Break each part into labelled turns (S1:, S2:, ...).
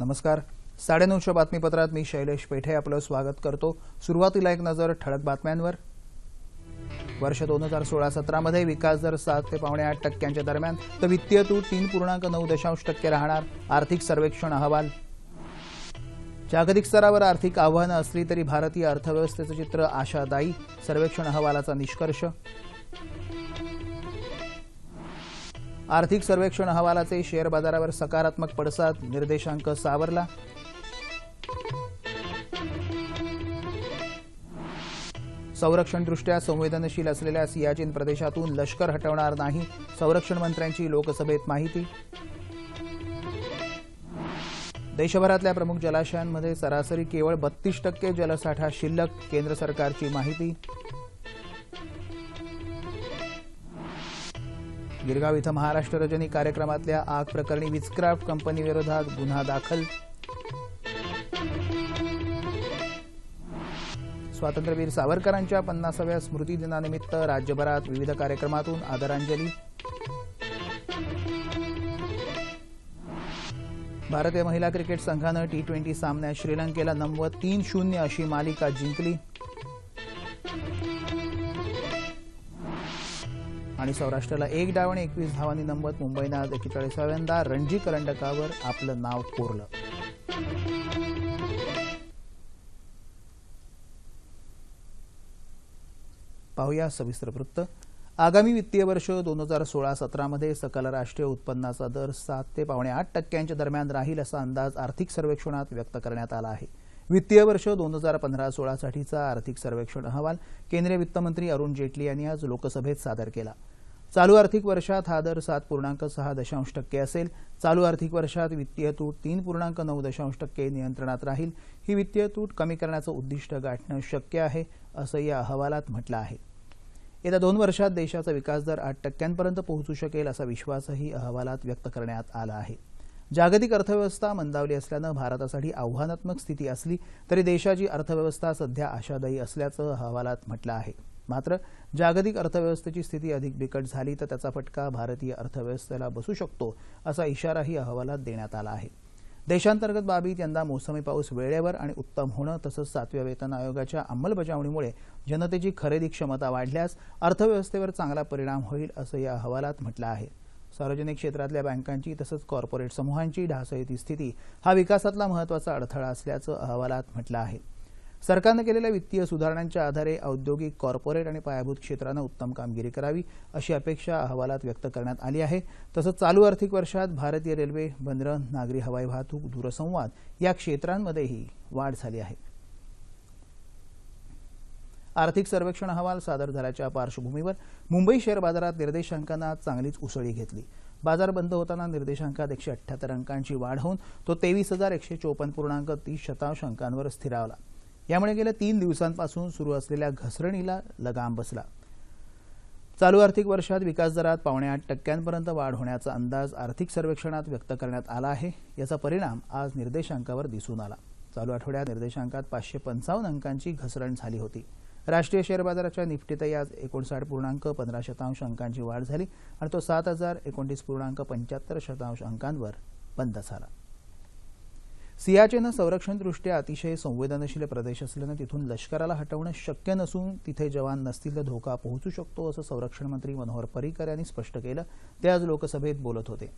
S1: नमस्कार. 9:30 बातमीपत्रात मी शैलेश पेठे आपलं स्वागत करतो. सुरुवातीला एक नजर ठळक बातम्यांवर. वर्ष 2016-17 मध्ये विकास दर 7 ते 7.8% दरम्यान तर वित्तीय तूट 3.9% राहणार. आर्थिक सर्वेक्षण अहवाल. जागतिक स्तरावर आर्थिक आव्हानं असली तरी भारतीय अर्थव्यवस्थेचं चित्र आशादायी. सर्वेक्षण अहवालाचा निष्कर्ष. आर्थिक सर्वेक्षण अहवालाचे शेअर बाजारावर सकारात्मक पडसाद. निर्देशांक सावरला. संरक्षणदृष्ट्या संवेदनशील असलेल्या सियाचीन प्रदेशातून लष्कर हटवणार नाही. संरक्षण मंत्र्यांची लोकसभेत माहिती. देशभरातल्या प्रमुख जलाशयांमध्ये सरासरी केवळ 32% जलसाठा शिल्लक. केंद्र सरकारची माहिती. गिरगाव इथं महाराष्ट्र रजनी कार्यक्रमातल्या आग प्रकरणी विझक्राफ्ट कंपनीविरोधात गुन्हा दाखल. स्वातंत्र्यवीर सावरकरांच्या 50व्या स्मृतिदिनानिमित्त राज्यभरात विविध कार्यक्रमातून आदरांजली. भारतीय महिला क्रिकेट संघानं T20 सामन्यात श्रीलंकेला 93-0 अशी मालिका जिंकली. आणि सौराष्ट्राला 1 डाव आणि 21 धावांनी नमवत मुंबईनं आज 41व्यांदा रणजी करंडकावर आपलं नाव कोरलं. पाहूया सविस्तर वृत्त. आगामी वित्तीय वर्ष 2016-17 मध्ये सकल राष्ट्रीय उत्पन्नाचा दर 7 ते 7.8% दरम्यान राहील असा अंदाज आर्थिक सर्वेक्षणात व्यक्त करण्यात आला आहे. वित्तीय वर्ष 2015-16 साठीचा आर्थिक सर्वेक्षण अहवाल केंद्रीय वित्तमंत्री अरुण जेटली यांनी आज लोकसभेत सादर केला. चालू आर्थिक वर्षात हा दर 7.6% असेल. चालू आर्थिक वर्षात वित्तीय तूट 3.9% नियंत्रणात राहील. ही वित्तीय तूट कमी करण्याचं उद्दिष्ट गाठणं शक्य आहे असं या अहवालात म्हटलं आहे. येत्या 2 वर्षात देशाचा विकास दर 8% पोहोचू शकेल असा विश्वासही अहवालात व्यक्त करण्यात आला आहे. जागतिक अर्थव्यवस्था मंदावली असल्यानं भारतासाठी आव्हानात्मक स्थिती असली तरी देशाची अर्थव्यवस्था सध्या आशादायी असल्याचं अहवालात म्हटलं आहे. मात्र जागतिक अर्थव्यवस्थेची स्थिती अधिक बिकट झाली तर त्याचा फटका भारतीय अर्थव्यवस्थेला बसू शकतो असा इशाराही अहवालात देण्यात आला आहे. देशांतर्गत बाबीत यंदा मोसमी पाऊस वेळेवर आणि उत्तम होणं तसंच 7व्या वेतन आयोगाच्या अंमलबजावणीमुळे जनतेची खरेदी क्षमता वाढल्यास अर्थव्यवस्थेवर चांगला परिणाम होईल असं या अहवालात म्हटलं आहे. सार्वजनिक क्षेत्रातल्या बँकांची तसंच कॉर्पोरेट समूहांची ढासळती स्थिती हा विकासातला महत्त्वाचा अडथळा असल्याचं अहवालात म्हटलं आहे. सरकारनं केलेल्या वित्तीय सुधारणांच्या आधारे औद्योगिक, कॉर्पोरेट आणि पायाभूत क्षेत्रानं उत्तम कामगिरी करावी अशी अपेक्षा अहवालात व्यक्त करण्यात आली आहे. तसंच चालू आर्थिक वर्षात भारतीय रेल्वे, बंदरं, नागरी हवाई वाहतूक, दूरसंवाद या क्षेत्रांमध्येही वाढ झाली आहे. आर्थिक सर्वेक्षण अहवाल सादर झाल्याच्या पार्श्वभूमीवर मुंबई शेअर बाजारात निर्देशांकांना चांगलीच उसळी घेतली. बाजार बंद होताना निर्देशांकात 178 अंकांची वाढ होऊन तो 23,154.30 अंकांवर स्थिरावला. यामुळे गेल्या 3 दिवसांपासून सुरू असलेल्या घसरणीला लगाम बसला. चालू आर्थिक वर्षात विकास दरात 7.8% वाढ होण्याचा अंदाज आर्थिक सर्वेक्षणात व्यक्त करण्यात आला आहे. याचा परिणाम आज निर्देशांकावर दिसून आला. चालू आठवड्यात निर्देशांकात 555 अंकांची घसरण झाली होती. राष्ट्रीय शेअर बाजाराच्या निफ्टीतही आज 59.15% अंकांची वाढ झाली आणि तो 7,029.75 अंकांवर बंद झाला. सियाचेन संरक्षणदृष्ट्या अतिशय संवेदनशील प्रदेश असल्यानं तिथून लष्कराला हटवणं शक्य नसून तिथे जवान नसतील तर धोका पोहोचू शकतो असं संरक्षण मंत्री मनोहर पर्रिकर यांनी स्पष्ट केलं. ते आज लोकसभेत बोलत होते.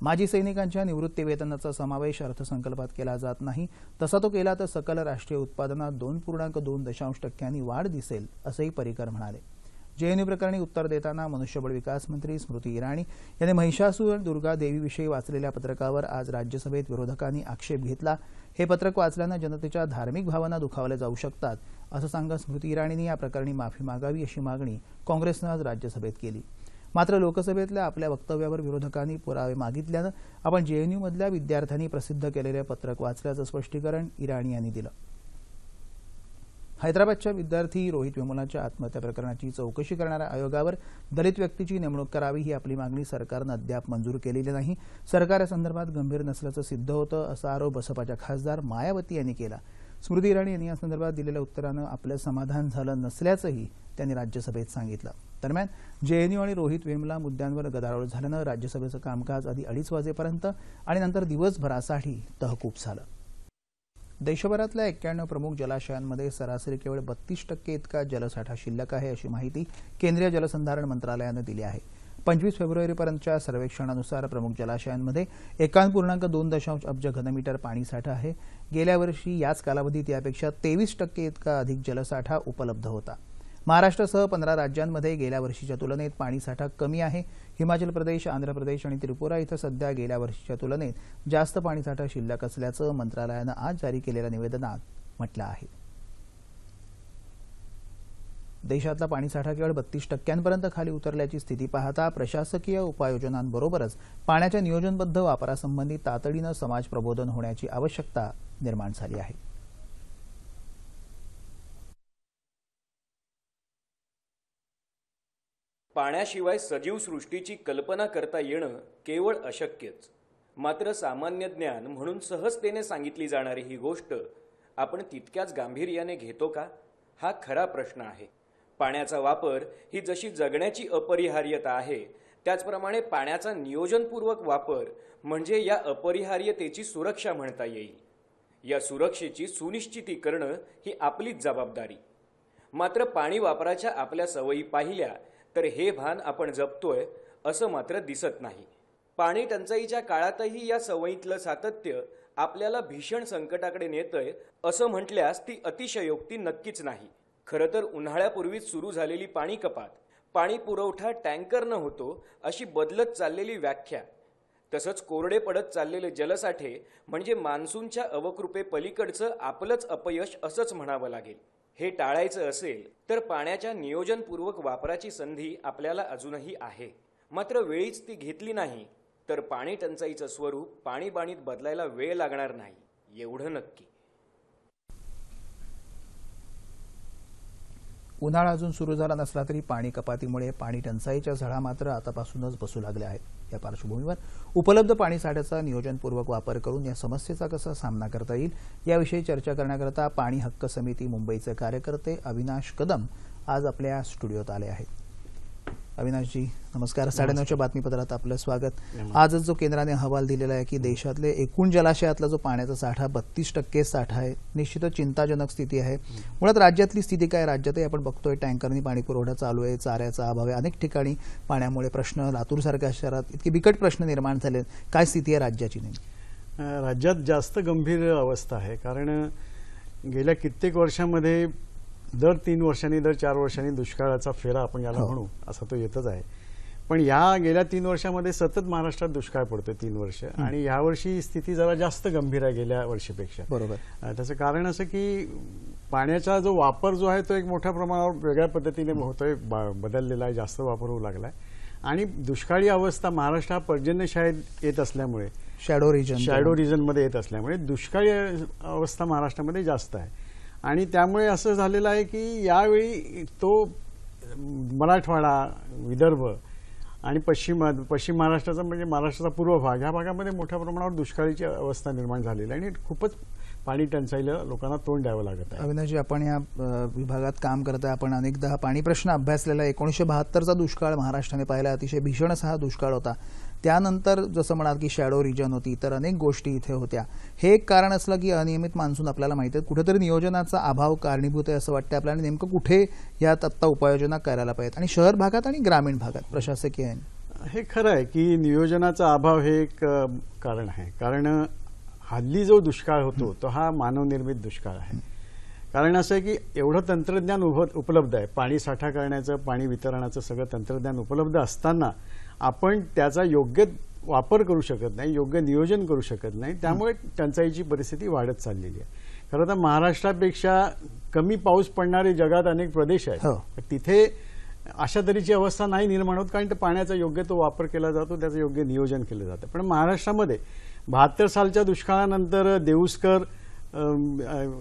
S1: माजी सैनिकांच्या निवृत्ती वेतनाचा समावेश अर्थसंकल्पात केला जात नाही. तसा तो केला तर सकल राष्ट्रीय उत्पादनात 2.2% वाढ दिसेल असंही पर्रिकर म्हणाले. जेएनयू प्रकरणी उत्तर देताना मनुष्यबळ विकास मंत्री स्मृती इराणी यांनी महिषासूर दुर्गा देवीविषयी वाचलेल्या पत्रकावर आज राज्यसभेत विरोधकांनी आक्षेप घेतला. हे पत्रक वाचल्यानं जनतेच्या धार्मिक भावना दुखावल्या जाऊ शकतात असं सांगत स्मृती इराणींनी या प्रकरणी माफी मागावी अशी मागणी काँग्रेसनं आज राज्यसभेत केली. मात्र लोकसभेतल्या आपल्या वक्तव्यावर विरोधकांनी पुरावे मागितल्यानं आपण जेएनयूमधल्या विद्यार्थ्यांनी प्रसिद्ध केलेले पत्रक वाचल्याचं स्पष्टीकरण इराणी यांनी दिलं. हैदराबादच्या विद्यार्थी रोहित वेमुलाच्या आत्महत्या प्रकरणाची चौकशी करणाऱ्या आयोगावर दलित व्यक्तीची नेमणूक करावी ही आपली मागणी सरकारनं अद्याप मंजूर केलेली नाही. सरकार या संदर्भात गंभीर नसल्याचं सिद्ध होतं असा आरोप बसपाच्या खासदार मायावती यांनी केला. स्मृती इराणी यांनी या संदर्भात दिलेल्या उत्तरानं आपलं समाधान झालं नसल्याचंही त्यांनी राज्यसभेत सांगितलं. दरम्यान जेएनयू आणि रोहित वेमला मुद्द्यांवर गदारोळ झाल्यानं राज्यसभेचं कामकाज आधी 2:30 वाजेपर्यंत आणि नंतर दिवसभरासाठी तहकूब झालं. देशभरातल्या 91 प्रमुख जलाशयांमध्ये सरासरी केवळ 32% इतका जलसाठा शिल्लक आहे, अशी माहिती केंद्रीय जलसंधारण मंत्रालयानं दिली आहे. 25 फेब्रुवारीपर्यंतच्या सर्वेक्षणानुसार प्रमुख जलाशयांमध्ये 1.2 अब्ज घनमीटर पाणीसाठा आहे. गेल्या वर्षी याच कालावधीत यापेक्षा 23% इतका अधिक जलसाठा उपलब्ध होता. महाराष्ट्रासह 15 राज्यांमध्ये गेल्या वर्षीच्या तुलनेत पाणीसाठा कमी आहे. हिमाचल प्रदेश, आंध्र प्रदेश आणि त्रिपुरा इथं सध्या गेल्या वर्षीच्या तुलनेत जास्त पाणीसाठा शिल्लक असल्याचं मंत्रालयानं आज जारी केलेल्या निवेदनात म्हटलं आहे. देशातला पाणीसाठा केवळ 32% खाली उतरल्याची स्थिती पाहता प्रशासकीय उपाययोजनांबरोबरच पाण्याच्या नियोजनबद्ध वापरासंबंधी तातडीनं समाज प्रबोधन होण्याची आवश्यकता निर्माण झाली आहे.
S2: पाण्याशिवाय सजीव सृष्टीची कल्पना करता येणं केवळ अशक्यच. मात्र सामान्य ज्ञान म्हणून सहजतेने सांगितली जाणारी ही गोष्ट आपण तितक्याच गांभीर्याने घेतो का, हा खरा प्रश्न आहे. पाण्याचा वापर ही जशी जगण्याची अपरिहार्यता आहे, त्याचप्रमाणे पाण्याचा नियोजनपूर्वक वापर म्हणजे या अपरिहार्यतेची सुरक्षा म्हणता येईल. या सुरक्षेची सुनिश्चिती करणं ही आपलीच जबाबदारी. मात्र पाणी वापराच्या आपल्या सवयी पाहिल्या तर हे भान आपण जपतोय असं मात्र दिसत नाही. पाणी टंचाईच्या काळातही या सवयीतलं सातत्य आपल्याला भीषण संकटाकडे नेतंय असं म्हटल्यास ती अतिशयोक्ती नक्कीच नाही. खरं तर उन्हाळ्यापूर्वीच सुरू झालेली पाणी कपात, पाणी पुरवठा टँकरनं होतो अशी बदलत चाललेली व्याख्या, तसंच कोरडे पडत चाललेले जलसाठे म्हणजे मान्सूनच्या अवकृपे पलीकडचं आपलंच अपयश असंच म्हणावं लागेल. हे टाळायचं असेल तर पाण्याच्या नियोजनपूर्वक वापराची संधी आपल्याला अजूनही आहे. मात्र वेळीच ती घेतली नाही तर पाणी टंचाईचं स्वरूप पाणीबाणीत बदलायला वेळ लागणार नाही, एवढं नक्की.
S1: उन्हाळा अजून सुरू झाला नसला तरी पाणी कपातीमुळे पाणी टंचाईच्या झळा मात्र आतापासूनच बसू लागल्या आहेत. या पार्श्वभूमीवर उपलब्ध पाणीसाठ्याचा नियोजनपूर्वक वापर करून या समस्येचा कसा सामना करता येईल याविषयी चर्चा करण्याकरता पाणी हक्क समिती मुंबईचे कार्यकर्ते अविनाश कदम आज आपल्या स्टुडिओत आले आहेत. अविनाशजी नमस्कार. 9:30च्या बातमीपत्रात आपलं स्वागत. आजच जो केंद्राने अहवाल दिलेला आहे की देशातले एकूण जलाशयातला जो पाण्याचा साठा 32% साठा आहे, निश्चितच चिंताजनक स्थिती आहे. मुळात राज्यातली स्थिती काय, राज्यातही आपण बघतोय टँकरनी पाणी पुरवठा चालू आहे, चाऱ्याचा अभाव आहे, अनेक ठिकाणी पाण्यामुळे प्रश्न, लातूरसारख्या शहरात इतकी बिकट प्रश्न निर्माण झाले. काय स्थिती आहे राज्याची?
S3: राज्यात जास्त गंभीर अवस्था आहे, कारण गेल्या कित्येक वर्षांमध्ये दर 3 वर्षांनी दर 4 वर्षांनी दुष्काळाचा फेरा आपण याला म्हणू असा तो येतच आहे. पण या गेल्या 3 वर्षांमध्ये सतत महाराष्ट्रात दुष्काळ पडतोय 3 वर्ष, आणि यावर्षी स्थिती जरा जास्त गंभीर आहे गेल्या वर्षीपेक्षा.
S1: बरोबर.
S3: त्याचं कारण असं की पाण्याचा जो वापर जो आहे तो एक मोठ्या प्रमाणावर वेगळ्या पद्धतीने होतोय, बदललेला आहे, जास्त वापर होऊ लागलाय. आणि दुष्काळी अवस्था महाराष्ट्र हा पर्जन्यशाळेत येत असल्यामुळे, शॅडो रिजनमध्ये येत असल्यामुळे दुष्काळी अवस्था महाराष्ट्रामध्ये जास्त आहे. आणि त्यामुळे असं झालेलं आहे की यावेळी तो मराठवाडा, विदर्भ आणि पश्चिम महाराष्ट्राचा म्हणजे महाराष्ट्राचा पूर्व भाग, ह्या भागामध्ये मोठ्या प्रमाणावर दुष्काळीची अवस्था निर्माण झालेली आहे आणि खूपच पाणी टंचाईला लोकांना तोंड द्यावं लागत आहे.
S1: अविनाशजी, आपण या विभागात काम करताय, आपण अनेकदा हा पाणी प्रश्न अभ्यासलेला. 1972चा दुष्काळ महाराष्ट्राने पाहिला, अतिशय भीषण असा हा दुष्काळ होता. त्यानंतर जसं म्हणाल की शॅडो रिजन होती, तर अनेक गोष्टी इथे होत्या. हे एक कारण असलं की अनियमित मान्सून आपल्याला माहिती आहे, कुठेतरी नियोजनाचा अभाव कारणीभूत आहे असं वाटतं आपल्याला. नेमकं कुठे यात आत्ता उपाययोजना करायला पाहिजेत, आणि शहर भागात आणि ग्रामीण भागात प्रशासकीय?
S3: हे खरं आहे की नियोजनाचा अभाव हे एक कारण आहे. कारण हल्ली जो दुष्काळ होतो तो हा मानवनिर्मित दुष्काळ आहे. कारण असं आहे की एवढं तंत्रज्ञान उपलब्ध आहे, पाणी साठा करण्याचं, पाणी वितरणाचं सगळं तंत्रज्ञान उपलब्ध असताना आपण त्याचा योग्य वापर करू शकत नाही, योग्य नियोजन करू शकत नाही. त्यामुळे टंचाईची परिस्थिती वाढत चाललेली आहे. खरं तर महाराष्ट्रापेक्षा कमी पाऊस पडणारे जगात अनेक प्रदेश आहेत, तिथे अशा तऱ्हेची अवस्था नाही निर्माण होत, कारण पाण्याचा योग्य तो वापर केला जातो, त्याचं योग्य नियोजन केलं जातं. पण महाराष्ट्रामध्ये 72 सालच्या दुष्काळानंतर देऊस्कर,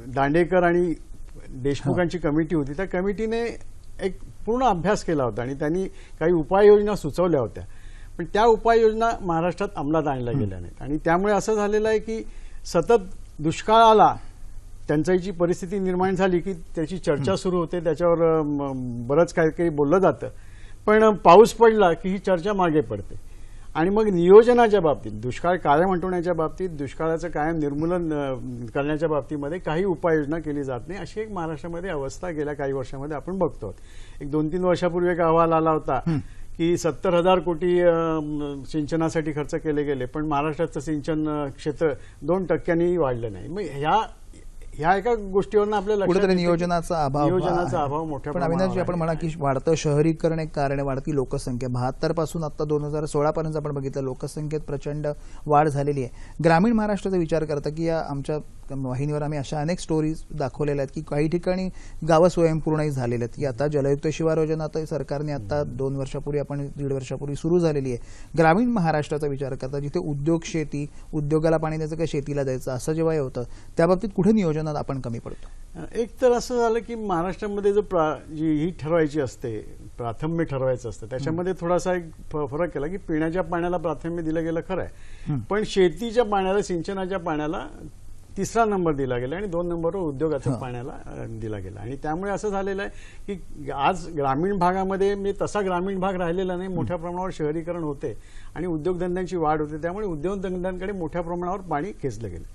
S3: दांडेकर आणि देशमुखांची कमिटी होती. त्या कमिटीने एक पूर्ण अभ्यास केला होता आणि त्यांनी काही उपाययोजना सुचवल्या होत्या, पण त्या उपाययोजना महाराष्ट्रात अंमलात आणल्या गेल्या नाहीत. आणि त्यामुळे असं झालेलं आहे की सतत दुष्काळ आला, टंचाईची परिस्थिती निर्माण झाली की त्याची चर्चा सुरू होते, त्याच्यावर बरंच काही काही बोललं जातं, पण पाऊस पडला की ही चर्चा मागे पडते. आणि मग नियोजनाच्या बाबतीत, दुष्काळ कायम हटवण्याच्या बाबतीत, दुष्काळाचं कायम निर्मूलन करण्याच्या बाबतीमध्ये काही उपाययोजना केली जात नाही, अशी एक महाराष्ट्रामध्ये अवस्था गेल्या काही वर्षामध्ये आपण बघतो. एक 2-3 वर्षापूर्वी एक अहवाल आला होता की 70,000 कोटी सिंचनासाठी खर्च केले गेले, पण महाराष्ट्राचं सिंचन क्षेत्र 2% वाढलं नाही. मग ह्या एका गोष्टीवरनं आपल्याला
S1: कुठेतरी नियोजनाचा
S3: अभाव मोठ्या
S1: पण अविनाशजी, आपण म्हणा की वाढतं शहरीकरण एक कारण आहे, वाढती लोकसंख्या. 72 पासून आता 2016 पर्यंत आपण बघितलं लोकसंख्येत प्रचंड वाढ झालेली आहे. ग्रामीण महाराष्ट्राचा विचार करता की या आमच्या वाहिनीवर आम्ही अशा अनेक स्टोरीज दाखवलेल्या आहेत की काही ठिकाणी गावं स्वयंपूर्णही झालेली आहेत, की आता जलयुक्त शिवार योजना आता सरकारने आता 2 वर्षापूर्वी आपण 1.5 वर्षापूर्वी सुरू झालेली आहे. ग्रामीण महाराष्ट्राचा विचार करता जिथे उद्योग शेती, उद्योगाला पाणी द्यायचं का शेतीला द्यायचं असं जेव्हा होतं त्या बाबतीत कुठे नियोजनात आपण कमी पडतो?
S3: एक तर असं झालं की महाराष्ट्रामध्ये जो जी ही ठरवायची असते, प्राथम्य ठरवायचं असतं, त्याच्यामध्ये थोडासा एक फरक केला की पिण्याच्या पाण्याला प्राथम्य दिलं गेलं खरं आहे, पण शेतीच्या पाण्याला, सिंचनाच्या पाण्याला 3रा नंबर दिला गेला आणि 2 नंबरवर उद्योगाच्या पाण्याला दिला गेला. आणि त्यामुळे असं झालेलं आहे की आज ग्रामीण भागामध्ये म्हणजे तसा ग्रामीण भाग राहिलेला नाही, मोठ्या प्रमाणावर शहरीकरण होते आणि उद्योगधंद्यांची वाढ होते, त्यामुळे उद्योगधंद्यांकडे मोठ्या प्रमाणावर पाणी खेचलं गेलं.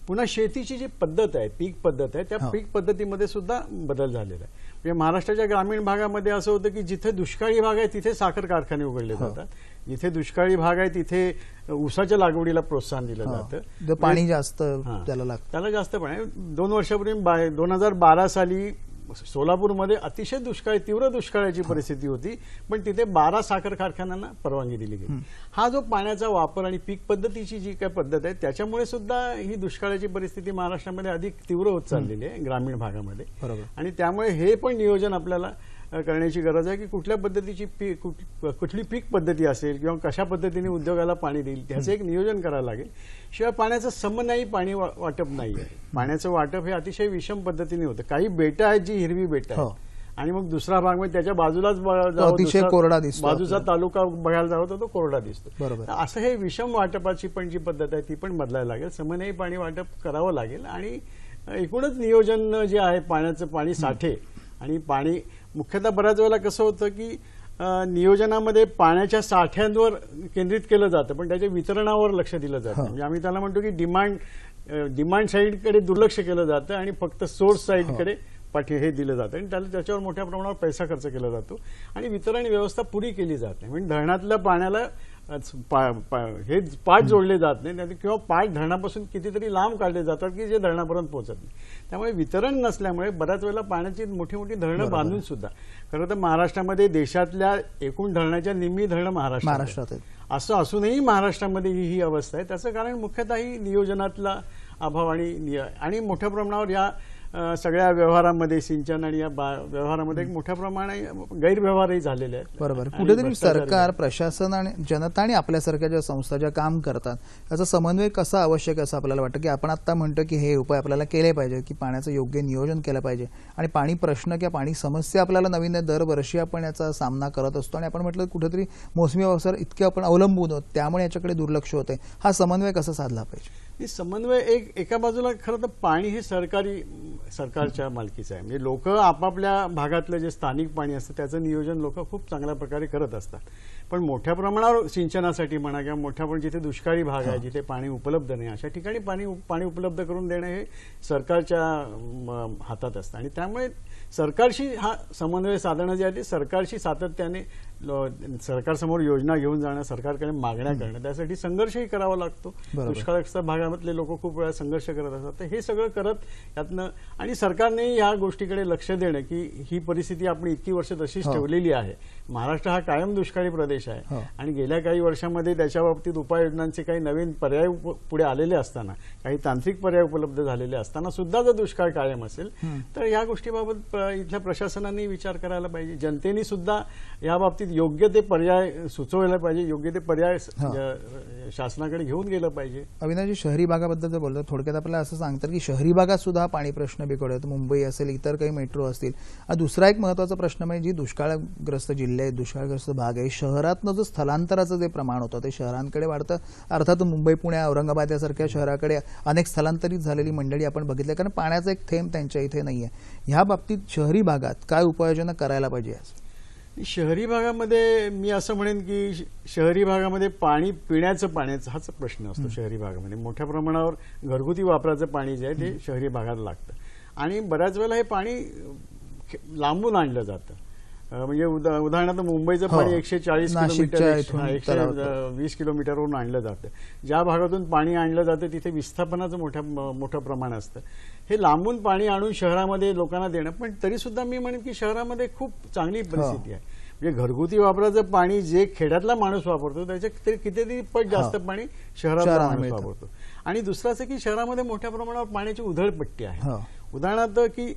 S3: पुन्हा शेतीची जी पद्धत आहे, पीक पद्धत आहे, त्या पीक पद्धतीमध्ये सुद्धा बदल झालेला आहे. म्हणजे महाराष्ट्राच्या ग्रामीण भागामध्ये असं होतं की जिथे दुष्काळी भाग आहे तिथे साखर कारखाने उघडले जातात, जिथे दुष्काळी भाग आहे तिथे ऊसाच्या लागवडीला प्रोत्साहन दिलं जातं,
S1: पाणी जास्त त्याला लागतं,
S3: त्याला जास्त पाणी. 2 वर्षापूर्वी 2012 साली सोलापूरमध्ये अतिशय तीव्र दुष्काळाची परिस्थिती होती, पण तिथे 12 साखर कारखान्यांना परवानगी दिली गेली. हा जो पाण्याचा वापर आणि पीक पद्धतीची जी काय पद्धत आहे त्याच्यामुळे सुद्धा ही दुष्काळाची परिस्थिती महाराष्ट्रामध्ये अधिक तीव्र होत चाललेली आहे ग्रामीण भागामध्ये. आणि त्यामुळे हे पण नियोजन आपल्याला करण्याची गरज आहे की कुठल्या पद्धतीची कुठली पीक पद्धती असेल किंवा कशा पद्धतीने उद्योगाला पाणी देईल त्याचं एक नियोजन करायला लागेल. शिवाय पाण्याचं समन्वयी पाणी वाटप नाही आहे. पाण्याचं वाटप हे अतिशय विषम पद्धतीने होतं. काही बेटं आहेत जी हिरवी बेटं आहेत आणि मग दुसरा भाग म्हणजे त्याच्या बाजूलाच बाजूचा तालुका बघायला जावं तर तो कोरडा दिसतो. असं हे विषम वाटपाची पण जी पद्धत आहे ती पण बदलायला लागेल. समन्वयी पाणी वाटप करावं लागेल आणि एकूणच नियोजन जे आहे पाण्याचं, पाणी साठे आणि पाणी मुख्यतः बऱ्याच वेळेला कसं होतं की नियोजनामध्ये पाण्याच्या साठ्यांवर केंद्रित केलं जातं पण त्याच्या वितरणावर लक्ष दिलं जातं. म्हणजे आम्ही त्याला म्हणतो की डिमांड साईडकडे दुर्लक्ष केलं जातं आणि फक्त सोर्स साईडकडे हे दिलं जातं आणि त्याच्यावर मोठ्या प्रमाणावर पैसा खर्च केला जातो आणि वितरण व्यवस्था पुरी केली जात नाही. म्हणजे धरणातल्या पाण्याला हे पाट जोडले जात नाही किंवा पाट धरणापासून कितीतरी लांब काढले जातात की जे धरणापर्यंत पोहोचत नाही. त्यामुळे वितरण नसल्यामुळे बऱ्याच वेळेला पाण्याची मोठी मोठी धरणं बांधून सुद्धा, खरं तर महाराष्ट्रामध्ये देशातल्या एकूण धरणाच्या निम्मी धरणं महाराष्ट्रात असं असूनही महाराष्ट्रामध्ये ही अवस्था आहे. त्याचं कारण मुख्यतः ही नियोजनातला अभाव आणि मोठ्या प्रमाणावर या सगळ्या व्यवहारामध्ये, सिंचन आणि या व्यवहारामध्ये एक मोठ्या प्रमाणात गैरव्यवहारही झालेले आहेत.
S1: बरोबर. कुठेतरी सरकार, प्रशासन आणि जनता आणि आपल्यासारख्या ज्या संस्था ज्या काम करतात त्याचा समन्वय कसा आवश्यक असं आपल्याला वाटतं की आपण आता म्हणतो की हे उपाय आपल्याला केले पाहिजे की पाण्याचं योग्य नियोजन केलं पाहिजे आणि पाणी प्रश्न किंवा पाणी समस्या आपल्याला नवीन दरवर्षी आपण याचा सामना करत असतो आणि आपण म्हटलं कुठेतरी मोसमी अवसर इतके आपण अवलंबून आहोत त्यामुळे याच्याकडे दुर्लक्ष होते. हा समन्वय कसा साधला पाहिजे?
S3: समन्वय एका बाजूला खरं तर पाणी हे सरकारच्या मालकीचं आहे. म्हणजे लोक आपापल्या भागातलं जे स्थानिक पाणी असतं त्याचं नियोजन लोक खूप चांगल्या प्रकारे करत असतात. पण मोठ्या प्रमाणावर सिंचनासाठी म्हणा किंवा मोठ्या जिथे दुष्काळी भाग आहे, जिथे पाणी उपलब्ध नाही अशा ठिकाणी पाणी उपलब्ध करून देणं हे सरकारच्या हातात असतं आणि त्यामुळे सरकारशी हा समन्वय साधणं जे आहे ते सरकारशी सातत्याने सरकारसमोर योजना घेऊन जाणं, सरकारकडे मागण्या करणं, त्यासाठी संघर्षही करावा लागतो. दुष्काळग्रस्त भागामधले लोक खूप वेळा संघर्ष करत असतात. तर हे सगळं करत यातनं आणि सरकारने या गोष्टीकडे लक्ष देणं की ही परिस्थिती आपण इतकी वर्ष तशीच ठेवलेली आहे. महाराष्ट्र हा कायम दुष्काळी प्रदेश आहे आणि गेल्या काही वर्षामध्ये त्याच्या बाबतीत उपाययोजनांचे काही नवीन पर्याय पुढे आलेले असताना, काही तांत्रिक पर्याय उपलब्ध झालेले असताना सुद्धा जर दुष्काळ कायम असेल तर या गोष्टीबाबत इथल्या प्रशासनाने विचार करायला पाहिजे. जनतेने सुद्धा या बाबतीत योग्य ते पर्याय सुचवायला पाहिजे, योग्य ते पर्याय शासनाकडे घेऊन गेलं पाहिजे.
S1: अविनाशजी, शहरी भागाबद्दल जर बोलतो थोडक्यात आपल्याला असं सांगतात की शहरी भागात सुद्धा पाणी प्रश्न बिघडतो. मुंबई असेल, इतर काही मेट्रो असतील. दुसरा एक महत्वाचा प्रश्न म्हणजे जी दुष्काळग्रस्त जिल्हे आहेत, दुष्काळग्रस्त भाग आहे, शहरातनं जो स्थलांतराचं जे प्रमाण होतं ते शहरांकडे वाढतं. अर्थात मुंबई, पुणे, औरंगाबाद यासारख्या शहराकडे अनेक स्थलांतरित झालेली मंडळी आपण बघितले कारण पाण्याचा एक थेंब त्यांच्या इथे नाहीये. ह्या बाबतीत शहरी भागात काय उपाययोजना करायला पाहिजे?
S3: शहरी भागामध्ये मी असं म्हणेन की शहरी भागामध्ये पाणी, पिण्याचं पाण्याचा हाच प्रश्न असतो. शहरी भागामध्ये मोठ्या प्रमाणावर घरगुती वापराचं पाणी जे आहे ते शहरी भागात लागतं आणि बऱ्याच वेळेला हे पाणी लांबून आणलं जातं. म्हणजे उदाहरणार्थ मुंबईचं पाणी 140 किलोमीटर, 120 किलोमीटरवरून आणलं जातं. ज्या भागातून पाणी आणलं जातं तिथे विस्थापनाचं मोठं प्रमाण असतं. हे लांबून पाणी आणून शहरामध्ये लोकांना देणं, पण तरी सुद्धा मी म्हणेन की शहरामध्ये खूप चांगली परिस्थिती आहे. म्हणजे घरगुती वापराचं पाणी जे खेड्यातला माणूस वापरतो त्याच्या कितीतरी पट जास्त पाणी शहरातला माणूस वापरतो. आणि दुसरं असं की शहरामध्ये मोठ्या प्रमाणावर पाण्याची उधळपट्टी आहे. उदाहरणार्थ की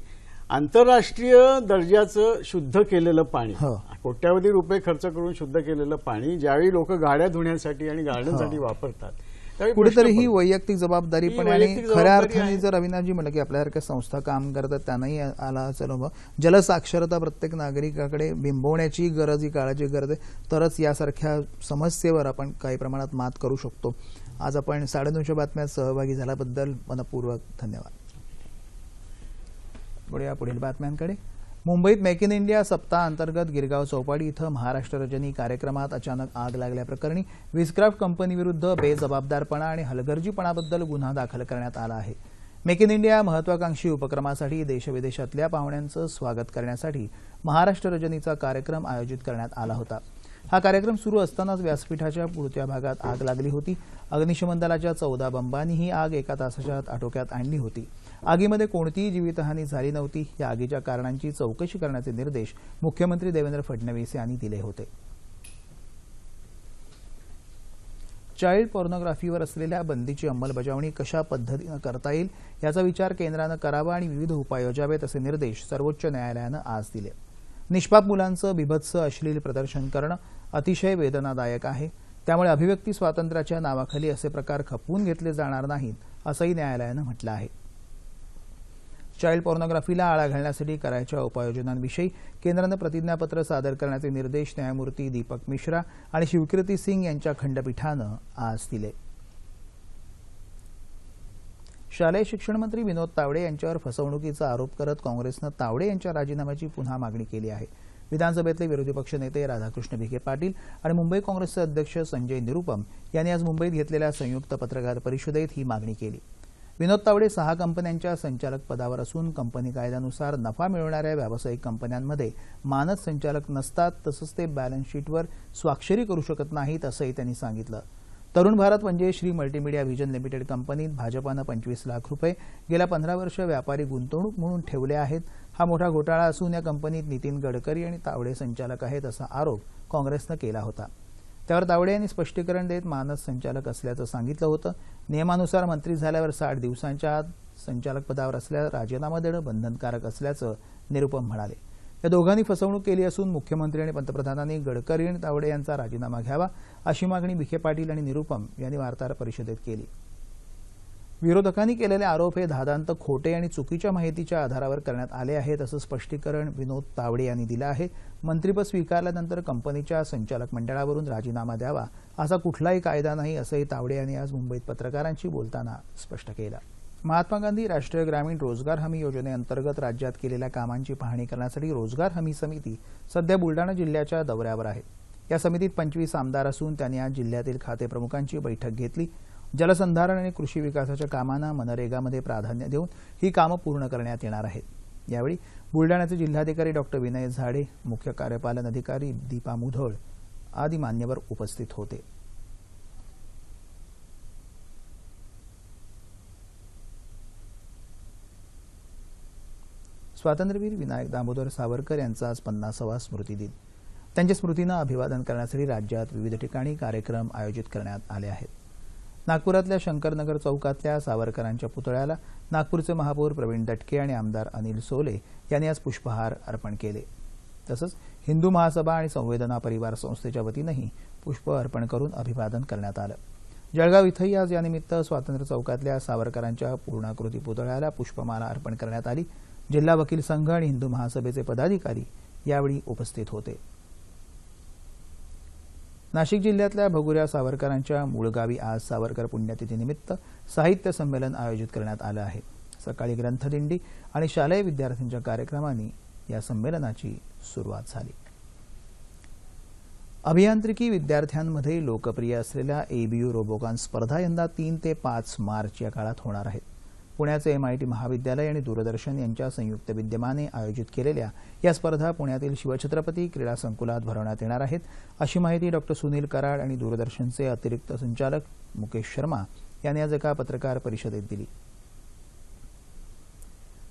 S3: आंतरराष्ट्रीय दर्जाचं शुद्ध केलेलं पाणी, कोट्यावधी रुपये खर्च करून शुद्ध केलेलं पाणी ज्यावेळी लोक गाड्या धुण्यासाठी आणि गार्डनसाठी वापरतात त्यावेळी
S1: कुठेतरी ही वैयक्तिक जबाबदारी पण आणि खऱ्या अर्थाने जर अविनाशजी म्हटलं की आपल्यासारख्या संस्था काम करतात त्यांनाही आला चलो जलसाक्षरता प्रत्येक नागरिकाकडे बिंबवण्याची गरज, ही काळाची गरज आहे, तरच यासारख्या समस्येवर आपण काही प्रमाणात मात करू शकतो. आज आपण 9:30 बातम्यात सहभागी झाल्याबद्दल मनपूर्वक धन्यवाद. वळूया पुढील बातम्यांकडे. मुंबईत मेक इन इंडिया सप्ताह अंतर्गत गिरगाव चौपाटी इथं महाराष्ट्र रजनी कार्यक्रमात अचानक आग लागल्याप्रकरणी विस्क्राफ्ट कंपनीविरुद्ध बेजबाबदारपणा आणि हलगर्जीपणाबद्दल गुन्हा दाखल करण्यात आला आहे. मेक इन इंडिया महत्वाकांक्षी उपक्रमासाठी देशविदेशातल्या पाहुण्यांचं स्वागत करण्यासाठी महाराष्ट्र रजनीचा कार्यक्रम आयोजित करण्यात आला होता. हा कार्यक्रम सुरू असतानाच व्यासपीठाच्या पुढच्या भागात आग लागली होती. अग्निशमन दलाच्या 14 बंबांनी ही आग एका तासाच्या आत आटोक्यात आणली होती. आगीमध्ये कोणतीही जीवितहानी झाली नव्हती. या आगीच्या कारणांची चौकशी करण्याचे निर्देश मुख्यमंत्री देवेंद्र फडणवीस यांनी दिले होते. चाइल्ड पॉर्नोग्राफीवर असलेल्या बंदीची अंमलबजावणी कशा पद्धतीनं करता येईल याचा विचार केंद्रानं करावा आणि विविध उपाय योजावेत असे निर्देश सर्वोच्च न्यायालयानं आज दिले. निष्पाप मुलांचं बिभत्स अश्लील प्रदर्शन करणं अतिशय वेदनादायक आहे. त्यामुळे अभिव्यक्ती स्वातंत्र्याच्या नावाखाली असे प्रकार खपवून घेतले जाणार नाहीत असंही न्यायालयानं म्हटलं आहे. चाइल्ड पॉर्नोग्राफीला आळा घालण्यासाठी करायच्या उपाययोजनांविषयी केंद्रानं प्रतिज्ञापत्र सादर करण्याचे निर्देश न्यायमूर्ती दीपक मिश्रा आणि शिवकीर्ती सिंग यांच्या खंडपीठानं आज दिले. शालेय शिक्षण मंत्री विनोद तावडे यांच्यावर फसवणुकीचा आरोप करत काँग्रेसनं तावडे यांच्या राजीनाम्याची पुन्हा मागणी केली आहे. विधानसभेतले विरोधी पक्षनेते राधाकृष्ण विखे पाटील आणि मुंबई काँग्रेसचे अध्यक्ष संजय निरुपम यांनी आज मुंबईत घेतलेल्या संयुक्त पत्रकार परिषदेत ही मागणी केली. विनोद तावडे 6 कंपन्यांच्या संचालक पदावर असून कंपनी कायद्यानुसार नफा मिळवणाऱ्या व्यावसायिक कंपन्यांमध्ये मानद संचालक नसतात, तसंच ते बॅलन्स शीटवर स्वाक्षरी करू शकत नाहीत असंही त्यांनी सांगितलं. तरुण भारत म्हणजे श्री मल्टीमीडिया व्हिजन लिमिटेड कंपनीत भाजपानं 25 लाख रुपये गेल्या 15 वर्ष व्यापारी गुंतवणूक म्हणून ठेवले आहेत. हा मोठा घोटाळा असून या कंपनीत नितीन गडकरी आणि तावडे संचालक आहेत असा आरोप काँग्रेसनं केला होता. त्यावर तावडे यांनी स्पष्टीकरण देत मानद संचालक असल्याचं सांगितलं होतं. नियमानुसार मंत्री झाल्यावर 60 दिवसांच्या आत संचालक पदावर असल्यास राजीनामा देणं बंधनकारक असल्याचं निरुपम म्हणाले. या दोघांनी फसवणूक केली असून मुख्यमंत्री आणि पंतप्रधानांनी गडकरी आणि तावडे यांचा राजीनामा घ्यावा अशी मागणी विखे पाटील आणि निरुपम यांनी वार्ताहर परिषदेत केली. विरोधकांनी केलेले आरोप हे धादांत खोटे आणि चुकीच्या माहितीच्या आधारावर करण्यात आले आहेत असं स्पष्टीकरण विनोद तावडे यांनी दिलं आहे. मंत्रिपद स्वीकारल्यानंतर कंपनीच्या संचालक मंडळावरून राजीनामा द्यावा असा कुठलाही कायदा नाही असंही तावडे यांनी आज मुंबईत पत्रकारांशी बोलताना स्पष्ट केलं. महात्मा गांधी राष्ट्रीय ग्रामीण रोजगार हमी योजनेअंतर्गत राज्यात केलेल्या कामांची पाहणी करण्यासाठी रोजगार हमी समिती सध्या बुलडाणा जिल्ह्याच्या दौऱ्यावर आहे. या समितीत 25 आमदार असून त्यांनी आज जिल्ह्यातील खातेप्रमुखांची बैठक घेतली. जलसंधारण आणि कृषी विकासाच्या कामांना मनरेगामध्ये प्राधान्य देऊन ही कामं पूर्ण करण्यात येणार आहेत. यावेळी बुलडाण्याचे जिल्हाधिकारी डॉ. विनय झाडे, मुख्य कार्यपालन अधिकारी दीपा मुधोळ आदी मान्यवर उपस्थित होते. स्वातंत्र्यवीर विनायक दामोदर सावरकर यांचा आज 50वा स्मृतिदिन. त्यांच्या स्मृतींना अभिवादन करण्यासाठी राज्यात विविध ठिकाणी कार्यक्रम आयोजित करण्यात आले आहेत. नागपुरातल्या शंकरनगर चौकातल्या सावरकरांच्या पुतळ्याला नागपूरचे महापौर प्रवीण दटके आणि आमदार अनिल सोले यांनी आज पुष्पहार अर्पण केले. तसंच हिंदू महासभा आणि संवेदना परिवार संस्थेच्या वतीनंही पुष्प अर्पण करून अभिवादन करण्यात आलं. जळगाव इथंही आज यानिमित्त स्वातंत्र्य चौकातल्या सावरकरांच्या पूर्णाकृती पुतळ्याला पुष्पमाला अर्पण करण्यात आली. जिल्हा वकील संघ आणि हिंदू महासभेचे पदाधिकारी यावेळी उपस्थित होते. नाशिक जिल्ह्यातल्या भगुऱ्या सावरकरांच्या मूळगावी आज सावरकर पुण्यतिथीनिमित्त साहित्य संमेलन आयोजित करण्यात आलं आहे. सकाळी ग्रंथदिंडी आणि शालेय विद्यार्थ्यांच्या कार्यक्रमांनी या संमेलनाची सुरुवात झाली. अभियांत्रिकी विद्यार्थ्यांमध्ये लोकप्रिय असलेल्या एबीयू रोबोकॉन स्पर्धा यंदा 3 ते 5 मार्च या काळात होणार आहेत. पुण्याचे MIT महाविद्यालय आणि दूरदर्शन यांच्या संयुक्त विद्यमाने आयोजित केलेल्या या स्पर्धा पुण्यातील शिवछत्रपती क्रीडा संकुलात भरवण्यात येणार आहेत, अशी माहिती डॉ. सुनील कराड आणि दूरदर्शनचे अतिरिक्त संचालक मुकेश शर्मा यांनी आज एका पत्रकार परिषदेत दिली.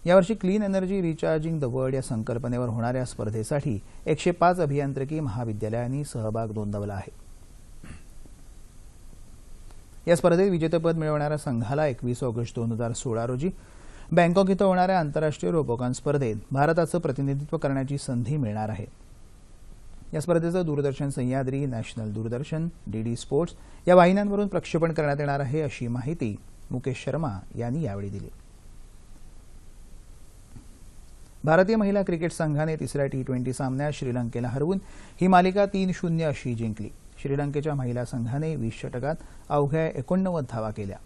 S1: यावर्षी clean energy recharging the world या संकल्पनेवर होणाऱ्या स्पर्धेसाठी 105 अभियांत्रिकी महाविद्यालयांनी सहभाग नोंदवला आहे. या स्पर्धेत विजेतेपद मिळवणाऱ्या संघाला 21 ऑगस्ट 2016 रोजी बँकॉक इथं होणाऱ्या आंतरराष्ट्रीय रोबोकॉन स्पर्धेत भारताचं प्रतिनिधित्व करण्याची संधी मिळणार आहे. या स्पर्धेचं दूरदर्शन सह्याद्री, नॅशनल दूरदर्शन, DD स्पोर्ट्स या वाहिन्यांवरून प्रक्षेपण करण्यात येणार आहे, अशी माहिती मुकेश शर्मा यांनी यावेळी दिली. भारतीय महिला क्रिकेट संघाने तिसऱ्या T20 सामन्यात श्रीलंकेला हरवून ही मालिका 3-0 अशी जिंकली. श्रीलंकेच्या महिला संघाने 20 षटकात अवघ्या 89 धावा केल्या.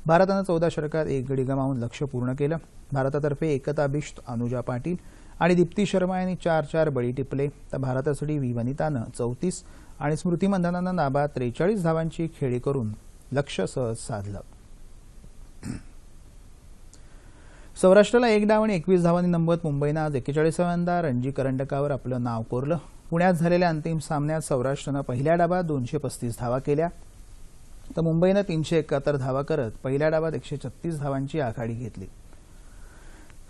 S1: भारतानं 14 षटकात 1 गडी गमावून लक्ष्य पूर्ण केलं. भारतातर्फे एकता बिश्त, अनुजा पाटील आणि दीप्ती शर्मा यांनी 4-4 बळी टिपले, तर भारतासाठी व्ही वनितानं 34 आणि स्मृती मंधानानं नाबाद 43 धावांची खेळी करून लक्ष्य सहज साधलं. सौराष्ट्राला 1 डाव आणि 21 धावांनी नमवत मुंबईनं आज 41व्यांदा रणजी करंडकावर आपलं नाव कोरलं. पुण्यात झालेल्या अंतिम सामन्यात सौराष्ट्रानं पहिल्या डावात 235 धावा केल्या, तर मुंबईनं 371 धावा करत पहिल्या डावात 136 धावांची आघाडी घेतली.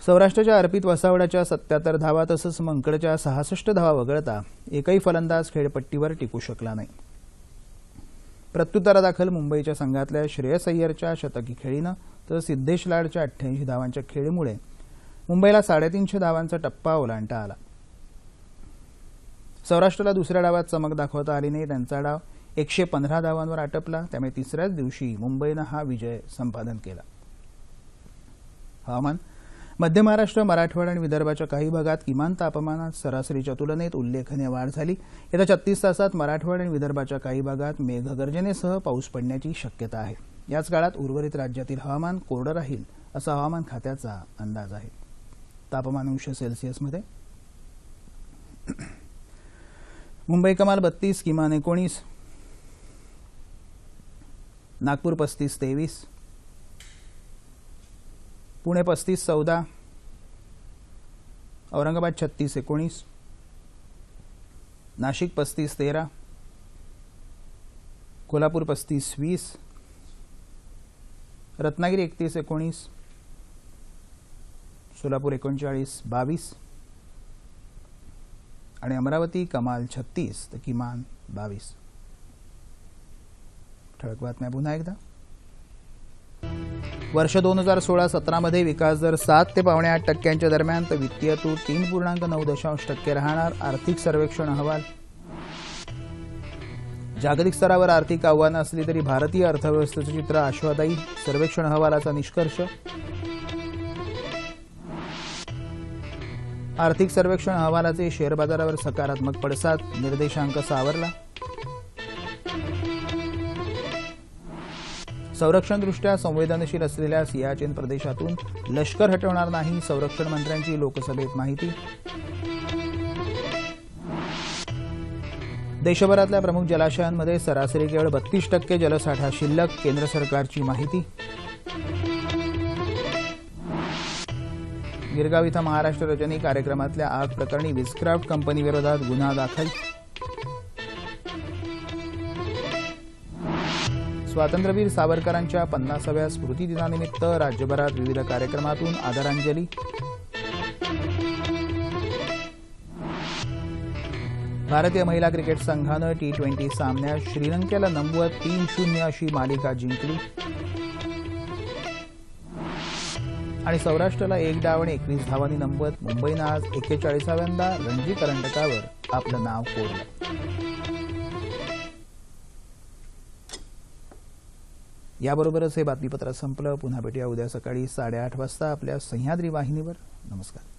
S1: सौराष्ट्राच्या अर्पित वसावड्याच्या 77 धावा तसंच मंकडच्या 66 धावा वगळता एकही फलंदाज खेळपट्टीवर टिकू शकला नाही. प्रत्युत्तरादाखल मुंबईच्या संघातल्या श्रेयस अय्यरच्या शतकी खेळीनं तर सिद्धेश लाडच्या 88 धावांच्या खेळीमुळे मुंबईला 350 धावांचा टप्पा ओलांडता आला. सौराष्ट्राला दुसऱ्या डावात चमक दाखवता आली नाही. त्यांचा डाव 115 धावांवर आटपला. त्यामुळे तिसऱ्याच दिवशी मुंबईनं हा विजय संपादन केला. हवामान. मध्य महाराष्ट्र, मराठवाडा आणि विदर्भाच्या काही भागात किमान तापमानात सरासरीच्या तुलनेत उल्लेखनीय वाढ झाली. येत्या 36 तासात मराठवाडा आणि विदर्भाच्या काही भागात मेघगर्जनेसह पाऊस पडण्याची शक्यता आहे. याच काळात उर्वरित राज्यातील हवामान कोरडं राहील, असा हवामान खात्याचा अंदाज आहे. तापमान अंश सेल्सिअसमध्ये मुंबई कमाल 32, किमान 19, नागपूर 35-23, पुणे 35-14, औरंगाबाद 36-19, नाशिक 35-13, कोल्हापूर 35-20, रत्नागिरी 31-19, सोलापूर 39-22 आणि अमरावती कमाल 36 तर किमान 22. ठळक बातम्या पुन्हा एकदा. वर्ष 2016-17 मध्ये विकास दर 7 ते 7.8% दरम्यान तर वित्तीय तूट 3.9% राहणार, आर्थिक सर्वेक्षण अहवाल. जागतिक स्तरावर आर्थिक आव्हानं असली तरी भारतीय अर्थव्यवस्थेचं चित्र आशादायी, सर्वेक्षण अहवालाचा निष्कर्ष. आर्थिक सर्वेक्षण अहवालाचे शेअर बाजारावर सकारात्मक पडसाद, निर्देशांक सावरला. संरक्षणदृष्ट्या संवेदनशील असलेल्या सियाचीन प्रदेशातून लष्कर हटवणार नाही, संरक्षण मंत्र्यांची लोकसभेत माहिती. देशभरातल्या प्रमुख जलाशयांमध्ये सरासरी केवळ 32% जलसाठा शिल्लक, केंद्र सरकारची माहिती. गिरगाव इथं महाराष्ट्र रजनी कार्यक्रमातल्या आग प्रकरणी विस्क्राफ्ट कंपनीविरोधात गुन्हा दाखल. स्वातंत्र्यवीर सावरकरांच्या 50व्या स्मृतिदिनानिमित्त राज्यभरात विविध कार्यक्रमातून आदरांजली. भारतीय महिला क्रिकेट संघानं T20 सामन्यात श्रीलंकेला नमवत 3-0 अशी मालिका जिंकली. आणि सौराष्ट्राला 1 डाव आणि 21 धावांनी नमवत मुंबईनं आज 41व्यांदा रणजी करंडकावर आपलं नाव कोरलं. याबरोबरच हे बातमीपत्र संपलं. पुन्हा भेटूया उद्या सकाळी 8:30 वाजता आपल्या सह्याद्री वाहिनीवर. नमस्कार.